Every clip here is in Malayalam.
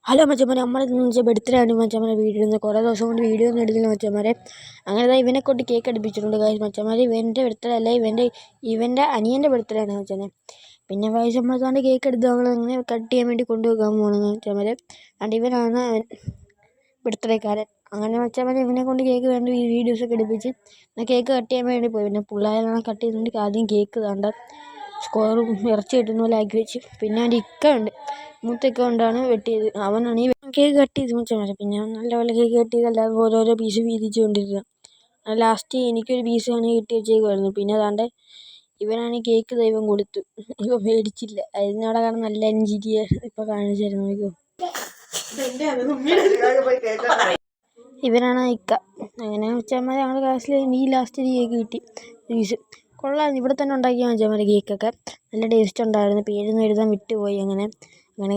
ഹലോ മച്ചന്മാരെ, നമ്മളിന്ന് വെച്ചാൽ ബർത്ത്ഡേ ആണ് മച്ചന്മാരെ. വീഡിയോ ഇന്ന് കുറേ ദിവസം കൊണ്ട് വീഡിയോ ഒന്നും എടുത്തില്ല മച്ചന്മാരെ. അങ്ങനെ ഇവനെ കൊണ്ട് കേക്ക് അടുപ്പിച്ചിട്ടുണ്ട് കാര്യം മച്ചന്മാരെ. ഇവൻ്റെ ബർത്ത്ഡേ അല്ല, ഇവൻ്റെ അനിയൻ്റെ ബർത്ത്ഡേ ആണ് മച്ചനെ. പിന്നെ വയസ്സമ്മത്താണ്ട് കേക്ക് എടുത്ത് നമ്മൾ അങ്ങനെ കട്ട് ചെയ്യാൻ വേണ്ടി കൊണ്ടുപോകാൻ പോകണമെന്ന് മച്ചന്മാരെ. അതുകൊണ്ട് ഇവനാണ് ബർത്ത്ഡേക്കാരൻ. അങ്ങനെ മച്ചന്മാരെ ഇവനെ കൊണ്ട് കേക്ക് വേണ്ട വീഡിയോസൊക്കെ എടുപ്പിച്ച് കേക്ക് കട്ട് ചെയ്യാൻ വേണ്ടി പോയി. പിന്നെ പിള്ളേരാണ് കട്ട് ചെയ്തുകൊണ്ട് ആദ്യം കേക്ക് താണ്ട സ്ക്വയറും ഇറച്ചി കിട്ടുന്ന പോലെ ആക്കി വെച്ച്. പിന്നെ അവൻ്റെ ഇക്ക ഉണ്ട്, മൂത്തൊക്കെ കൊണ്ടാണ് വെട്ടിയത്. അവനാണ് ഈ കേക്ക് കട്ട് ചെയ്ത് മച്ചന്മാരെ. പിന്നെ നല്ലപോലെ കേക്ക് കട്ട് ചെയ്ത് അല്ലാതെ ഓരോരോ പീസ് വീതിച്ച് കൊണ്ടിരുക. ലാസ്റ്റ് എനിക്കൊരു പീസാണ് കിട്ടി വെച്ചേക്കുമായിരുന്നു. പിന്നെ അതാണ്ട് ഇവനാണ് കേക്ക് ദൈവം കൊടുത്തു, ഇവ മേടിച്ചില്ല. അതിനവിടെ കാണാൻ നല്ല എൻജിരിയ ഇപ്പം കാണിച്ചു തരുന്നു. ഇവനാണ് ഇക്ക. അങ്ങനെ മച്ചന്മാരെ ഞങ്ങളുടെ ക്ലാസ്സിൽ ലാസ്റ്റ് ഒരു കേക്ക് കിട്ടി പീസ്. കൊള്ളായിരുന്നു. ഇവിടെ തന്നെ ഉണ്ടാക്കിയ മച്ചന്മാരെ കേക്കൊക്കെ നല്ല ടേസ്റ്റ് ഉണ്ടായിരുന്നു. പേരൊന്നും എഴുതാൻ വിട്ടുപോയി. അങ്ങനെ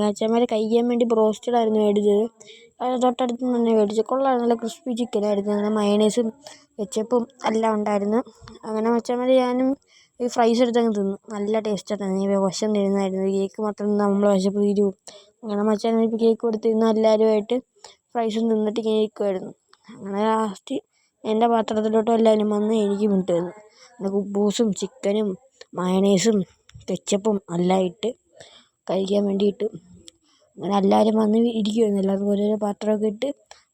മച്ചന്മാരെ കഴിക്കാൻ വേണ്ടി ബ്രോസ്റ്റഡ് ആയിരുന്നു മേടിച്ചത്. തൊട്ടടുത്ത് തന്നെ മേടിച്ചു. കൊള്ളായിരുന്നു, നല്ല ക്രിസ്പി ചിക്കനായിരുന്നു. അങ്ങനെ മയണൈസും കെച്ചപ്പും എല്ലാം ഉണ്ടായിരുന്നു. അങ്ങനെ മച്ചന്മാരെ ഞാനും ഈ ഫ്രൈസ് എടുത്തങ്ങ് തിന്നു. നല്ല ടേസ്റ്റ് ഉണ്ടായിരുന്നു. ഈ വശം തരുന്നതായിരുന്നു. കേക്ക് മാത്രം നമ്മൾ വിശപ്പ് തീരുവും. അങ്ങനെ മച്ചാൻ ഇപ്പോൾ കേക്ക് കൊടുത്ത് തിന്ന് എല്ലാവരുമായിട്ട് ഫ്രൈസും തിന്നിട്ട് ഇങ്ങനെ ഇരിക്കുമായിരുന്നു. അങ്ങനെ ലാസ്റ്റ് എൻ്റെ പാത്രത്തിലോട്ടും എല്ലാവരും വന്ന് എനിക്കും ഇട്ട് തന്നു. പിന്നെ കുബൂസും ചിക്കനും മയണൈസും കെച്ചപ്പും എല്ലാം ഇട്ട് കഴിക്കാൻ വേണ്ടിയിട്ട് അങ്ങനെ എല്ലാവരും വന്ന് ഇരിക്കുമായിരുന്നു. എല്ലാവർക്കും ഓരോരോ പാത്രമൊക്കെ ഇട്ട്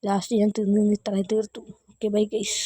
ലാസ്റ്റ് ഞാൻ തിന്ന് ഇത്രയും തീർത്തു. Okay, bye guys.